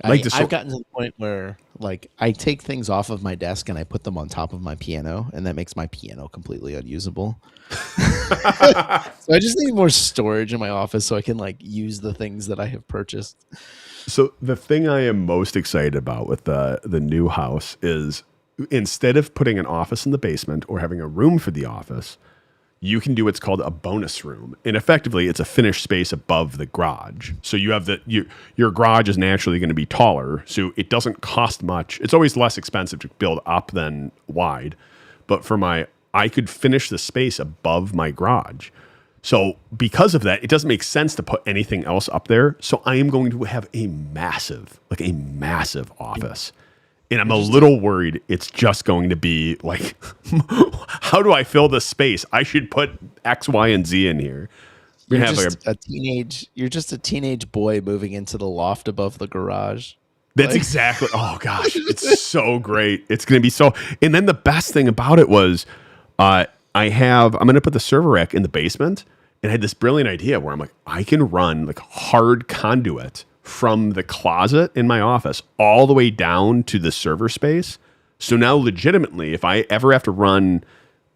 I've gotten to the point where like I take things off of my desk and I put them on top of my piano, and that makes my piano completely unusable. So I just need more storage in my office so I can like use the things that I have purchased. So the thing I am most excited about with the new house is instead of putting an office in the basement or having a room for the office, you can do what's called a bonus room. And effectively, it's a finished space above the garage. So you have your garage is naturally going to be taller, so it doesn't cost much. It's always less expensive to build up than wide. But I could finish the space above my garage. So because of that, it doesn't make sense to put anything else up there. So I am going to have a massive office. And I'm a little worried it's just going to be like, how do I fill this space? I should put X, Y, and Z in here. You're just a teenage boy moving into the loft above the garage. That's exactly. Oh gosh, it's so great. It's going to be so. And then the best thing about it was, I'm going to put the server rack in the basement, and I had this brilliant idea where I'm like, I can run like hard conduit from the closet in my office all the way down to the server space. So now legitimately, if I ever have to run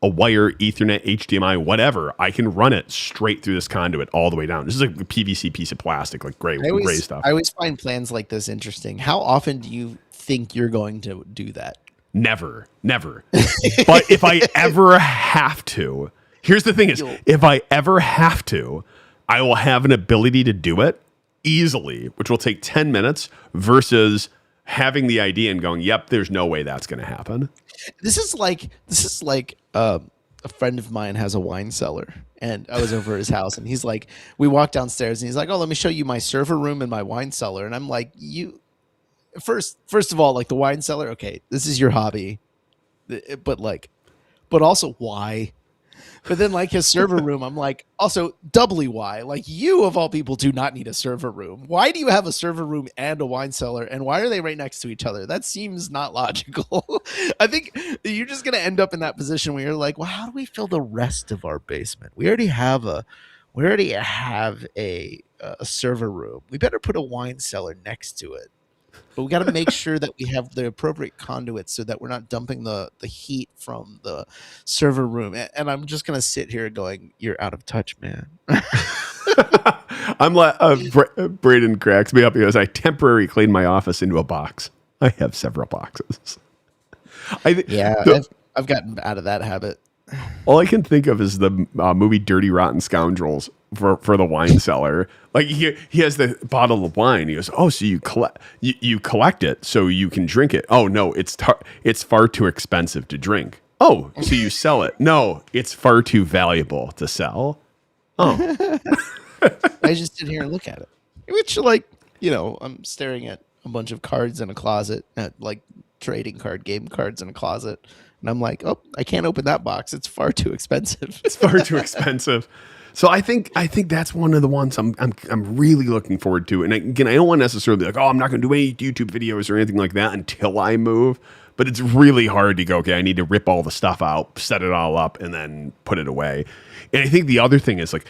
a wire, Ethernet, HDMI, whatever, I can run it straight through this conduit all the way down. This is like a PVC piece of plastic, like gray stuff. I always find plans like this interesting. How often do you think you're going to do that? Never. But if I ever have to, here's the thing is, if I ever have to, I will have an ability to do it easily, which will take 10 minutes versus having the idea and going, yep, there's no way that's going to happen. This is like a friend of mine has a wine cellar, and I was over at his house, and he's like, we walked downstairs, and he's like, oh, let me show you my server room and my wine cellar. And I'm like, first of all, like the wine cellar, okay, this is your hobby, but also why? But then like his server room, I'm like, also doubly why? Like you of all people do not need a server room. Why do you have a server room and a wine cellar? And why are they right next to each other? That seems not logical. I think you're just going to end up in that position where you're like, well, how do we fill the rest of our basement? We already have a server room. We better put a wine cellar next to it. But we got to make sure that we have the appropriate conduits so that we're not dumping the heat from the server room. And I'm just going to sit here going, you're out of touch, man. I'm like, Braden cracks me up because I temporarily cleaned my office into a box. I have several boxes. I've gotten out of that habit. All I can think of is the movie Dirty Rotten Scoundrels for the wine cellar. Like he has the bottle of wine. He goes, oh, so you collect it so you can drink it. Oh no, it's far too expensive to drink. Oh, so you sell it? No, it's far too valuable to sell. Oh, I just sit here and look at it. Which, like, I'm staring at a bunch of cards in a closet, at like game cards in a closet. And I'm like, oh, I can't open that box. It's far too expensive. It's far too expensive. So I think that's one of the ones I'm really looking forward to. And again, I don't want to necessarily be like, oh, I'm not going to do any YouTube videos or anything like that until I move. But it's really hard to go, okay, I need to rip all the stuff out, set it all up, and then put it away. And I think the other thing is like,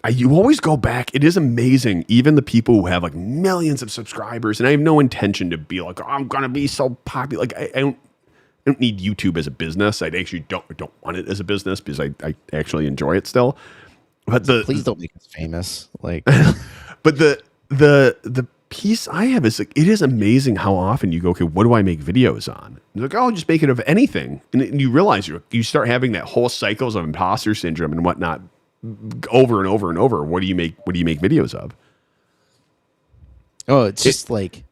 you always go back. It is amazing. Even the people who have like millions of subscribers, and I have no intention to be like, oh, I'm going to be so popular. Like I don't need YouTube as a business. I actually don't want it as a business because I actually enjoy it still. But please don't make us famous. Like, but the piece I have is like, it is amazing how often you go, okay, what do I make videos on? It's like, oh, I'll just make it of anything, and you realize you start having that whole cycles of imposter syndrome and whatnot over and over and over. What do you make videos of? Oh, it's just like,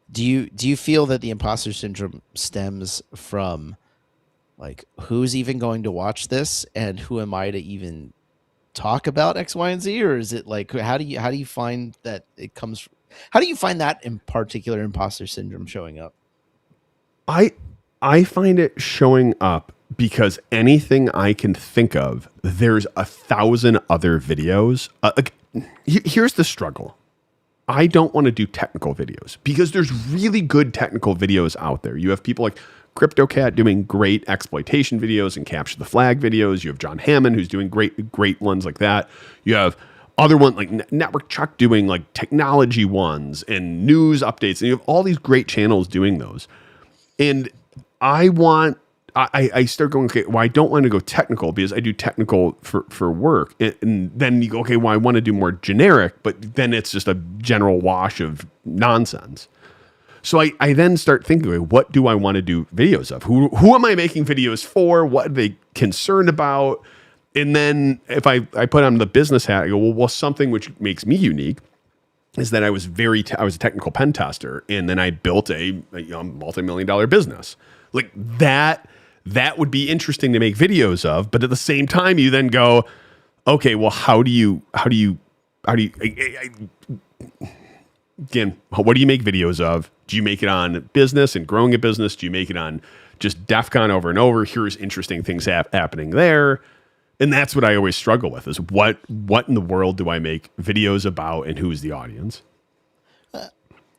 do you feel that the imposter syndrome stems from like, who's even going to watch this and who am I to even talk about X, Y, and Z? Or is it like, how do you find that it comes, how do you find that in particular imposter syndrome showing up? I find it showing up because anything I can think of, there's 1,000 other videos. Here's the struggle. I don't want to do technical videos because there's really good technical videos out there. You have people like CryptoCat doing great exploitation videos and capture the flag videos. You have John Hammond who's doing great ones like that. You have other ones like Network Chuck doing like technology ones and news updates. And you have all these great channels doing those. And I start going, okay, well, I don't want to go technical because I do technical for work. And then you go, okay, well, I want to do more generic, but then it's just a general wash of nonsense. So I then start thinking, okay, what do I want to do videos of? Who am I making videos for? What are they concerned about? And then if I put on the business hat, I go, well, something which makes me unique is that I was I was a technical pen tester, and then I built a multi-million-dollar business. Like that would be interesting to make videos of, but at the same time, you then go, okay, well, again, what do you make videos of? Do you make it on business and growing a business? Do you make it on just DEF CON over and over? Here's interesting things happening there. And that's what I always struggle with is what in the world do I make videos about and who's the audience?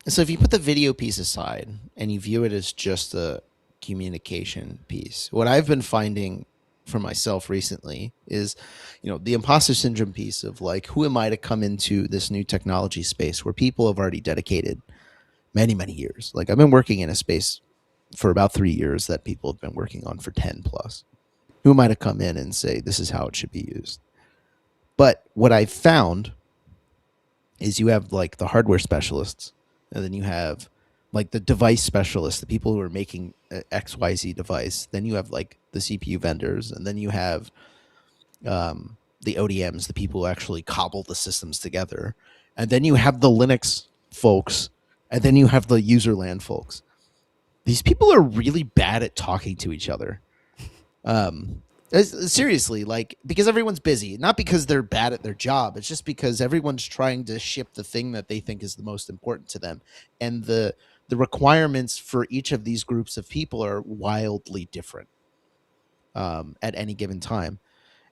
So if you put the video piece aside and you view it as just a communication piece, what I've been finding for myself recently is, the imposter syndrome piece of like, who am I to come into this new technology space where people have already dedicated many, many years? Like I've been working in a space for about 3 years that people have been working on for 10 plus, who might have come in and say, this is how it should be used. But what I found is you have like the hardware specialists, and then you have like the device specialists, the people who are making a XYZ device. Then you have like the CPU vendors, and then you have the ODMs, the people who actually cobble the systems together. And then you have the Linux folks, and then you have the userland folks. These people are really bad at talking to each other. Seriously, like, because everyone's busy, not because they're bad at their job. It's just because everyone's trying to ship the thing that they think is the most important to them. And the requirements for each of these groups of people are wildly different at any given time.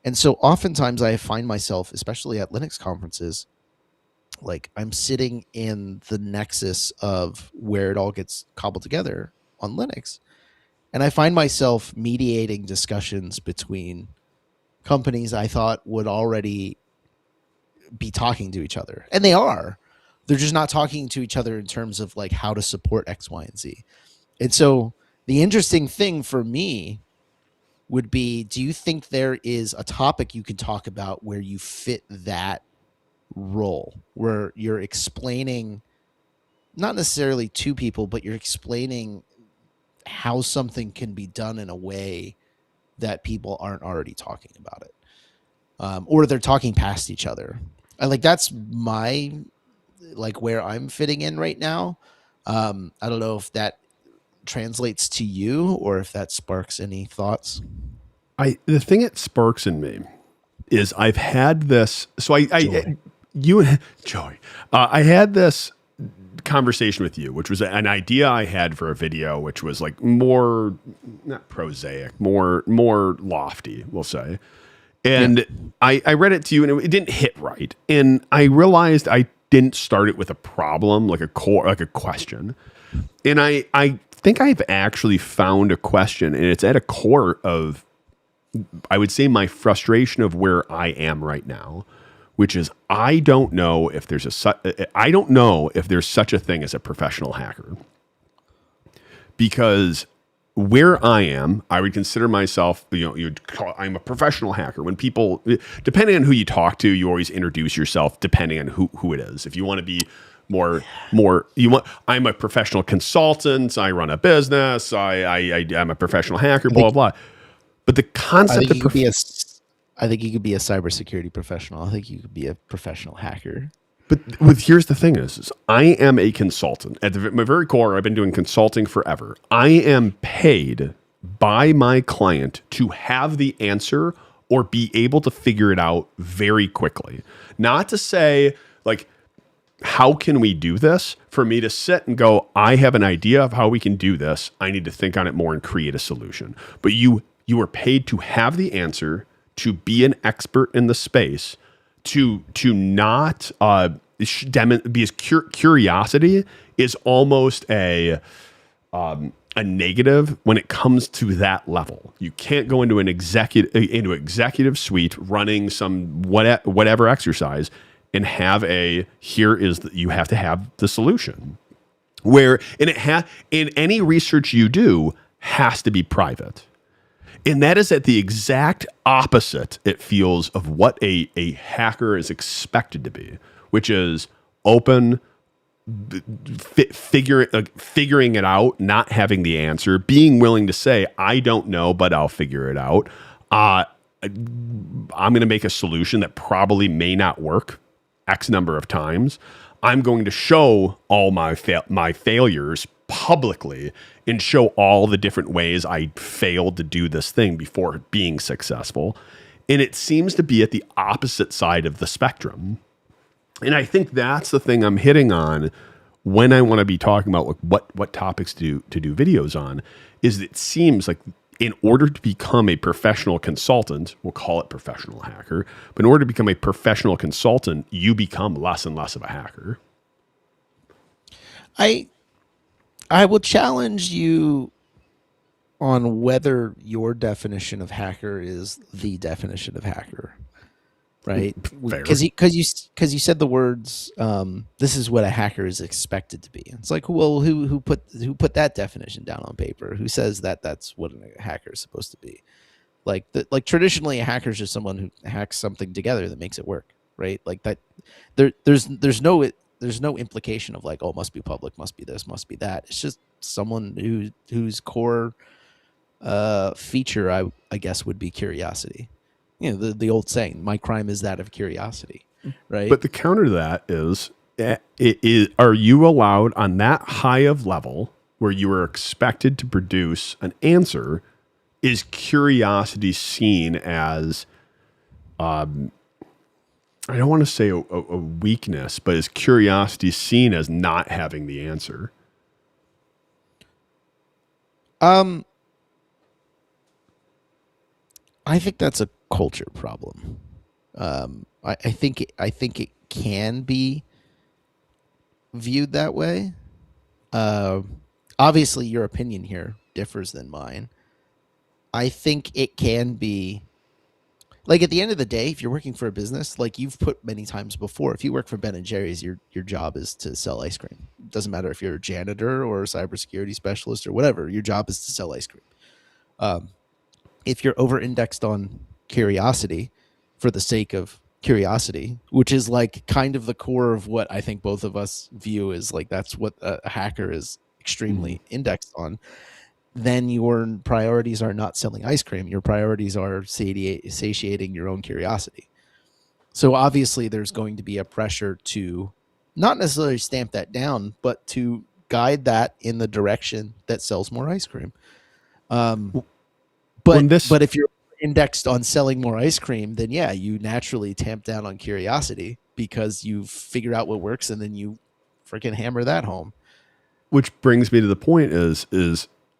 And so oftentimes I find myself, especially at Linux conferences, like I'm sitting in the nexus of where it all gets cobbled together on Linux. And I find myself mediating discussions between companies I thought would already be talking to each other. And they are. They're just not talking to each other in terms of like how to support X, Y, and Z. And so the interesting thing for me would be, do you think there is a topic you can talk about where you fit that role, where you're explaining not necessarily to people, but you're explaining how something can be done in a way that people aren't already talking about it, or they're talking past each other. And like that's my like where I'm fitting in right now. I don't know if that translates to you or if that sparks any thoughts. The thing it sparks in me is I've had this. So Joy. Joey, I had this conversation with you, which was an idea I had for a video, which was like more not prosaic, more lofty, we'll say. And yeah. I read it to you, and it didn't hit right. And I realized I didn't start it with a problem, like a question. And I think I've actually found a question, and it's at a core of, I would say, my frustration of where I am right now, which is I don't know if there's such a thing as a professional hacker. Because where I am, I would consider myself, I'm a professional hacker. When people, depending on who you talk to, you always introduce yourself depending on who it is. If you want to be I'm a professional consultant, I run a business, I'm a professional hacker, blah, blah. But the concept of I think you could be a cybersecurity professional. I think you could be a professional hacker. But here's the thing is I am a consultant. At my very core, I've been doing consulting forever. I am paid by my client to have the answer or be able to figure it out very quickly. Not to say, like, how can we do this? For me to sit and go, I have an idea of how we can do this. I need to think on it more and create a solution. But you are paid to have the answer, to be an expert in the space, to not because curiosity is almost a negative when it comes to that level. You can't go into an executive suite running some whatever exercise and have you have to have the solution. In any research you do has to be private. And that is at the exact opposite, it feels, of what a hacker is expected to be, which is open, figuring it out, not having the answer, being willing to say, I don't know, but I'll figure it out. I'm going to make a solution that probably may not work X number of times. I'm going to show all my failures publicly and show all the different ways I failed to do this thing before being successful. And it seems to be at the opposite side of the spectrum. And I think that's the thing I'm hitting on when I want to be talking about like what topics to do videos on, is it seems like in order to become a professional consultant, we'll call it professional hacker, but in order to become a professional consultant, you become less and less of a hacker. I will challenge you on whether your definition of hacker is the definition of hacker. right? Fair. Because you said the words. This is what a hacker is expected to be. It's like, well, who put that definition down on paper? Who says that that's what a hacker is supposed to be? Like traditionally, a hacker is just someone who hacks something together that makes it work, right? Like that. There's no implication of like, oh, must be public, must be this, must be that. It's just someone whose core feature, I guess, would be curiosity. The old saying, my crime is that of curiosity, right? But the counter to that is, are you allowed on that high of level where you are expected to produce an answer? Is curiosity seen as, I don't want to say a weakness, but is curiosity seen as not having the answer? I think that's a culture problem. I think it can be viewed that way. Obviously, your opinion here differs than mine. I think it can be, like, at the end of the day, if you're working for a business, like you've put many times before, if you work for Ben and Jerry's, your job is to sell ice cream. It doesn't matter if you're a janitor or a cybersecurity specialist or whatever. Your job is to sell ice cream. If you're over indexed on curiosity for the sake of curiosity, which is like kind of the core of what I think both of us view as like that's what a hacker is extremely indexed on, then your priorities are not selling ice cream. Your priorities are satiating your own curiosity. So obviously there's going to be a pressure to not necessarily stamp that down, but to guide that in the direction that sells more ice cream. But if you're indexed on selling more ice cream, then yeah, you naturally tamp down on curiosity because you figure out what works and then you freaking hammer that home. Which brings me to the point is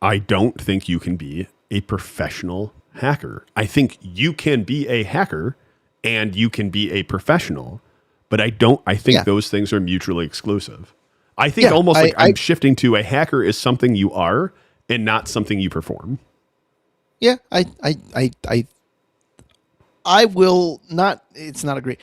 I don't think you can be a professional hacker. I think you can be a hacker and you can be a professional, but I think those things are mutually exclusive. I think I'm shifting to a hacker is something you are and not something you perform. Yeah, I will not. It's not agree.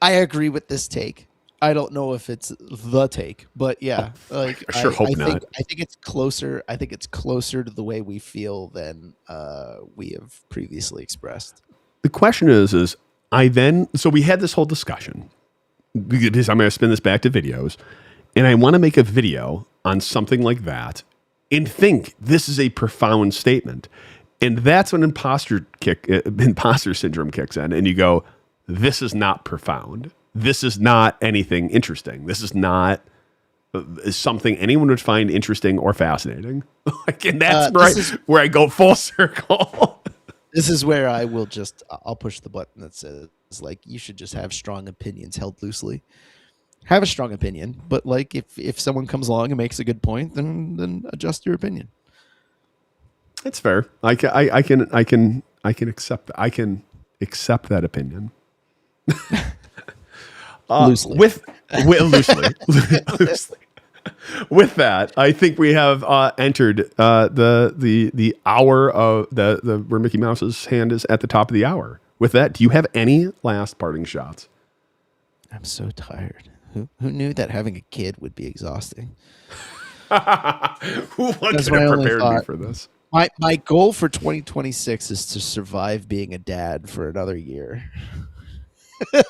I agree with this take. I don't know if it's the take, but yeah, like I sure hope not. I think it's closer. I think it's closer to the way we feel than we have previously expressed. The question is so we had this whole discussion because I'm going to spin this back to videos, and I want to make a video on something like that and think this is a profound statement. And that's when imposter syndrome kicks in, and you go, this is not profound. This is not anything interesting. This is not something anyone would find interesting or fascinating. And that's where I go full circle. This is where I'll push the button that says, like, you should just have strong opinions held loosely. Have a strong opinion, but like if someone comes along and makes a good point, then adjust your opinion. It's fair. I can accept that. I can accept that opinion. Loosely. Loosely. With that, I think we have entered the hour of the where Mickey Mouse's hand is at the top of the hour. With that, do you have any last parting shots? I'm so tired. Who knew that having a kid would be exhausting? Who could have prepared me for this? My goal for 2026 is to survive being a dad for another year.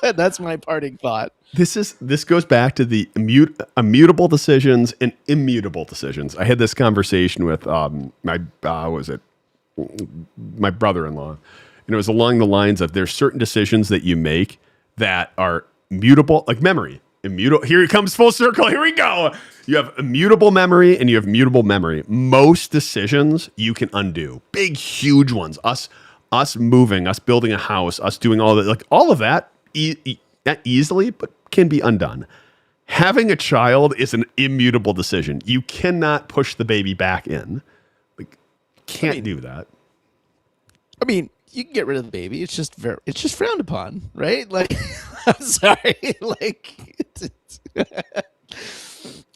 That's my parting thought. This goes back to the immutable decisions and immutable decisions. I had this conversation with my brother-in-law, and it was along the lines of there's certain decisions that you make that are mutable, like memory. Immutable. Here it comes full circle. Here we go. You have immutable memory and you have mutable memory. Most decisions you can undo. Big, huge ones. Us moving, us building a house, us doing all that, like all of that, not easily, but can be undone. Having a child is an immutable decision. You cannot push the baby back in. Like, can't do that. I mean, you can get rid of the baby. It's just frowned upon, right? Like, I'm sorry. Like,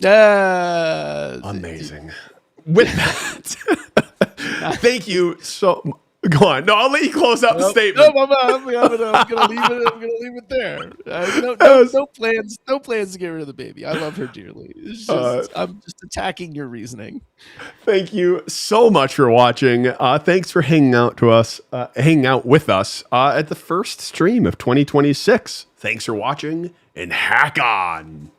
amazing. With that, thank you so Go on. No, I'll let you close out the Nope, statement. nope, I'm gonna leave it. I'm gonna leave it there. No plans to get rid of the baby. I love her dearly. It's Uh, just I'm just attacking your reasoning. Thank you so much for watching. Thanks for hanging out with us at the first stream of 2026. Thanks for watching and hack on.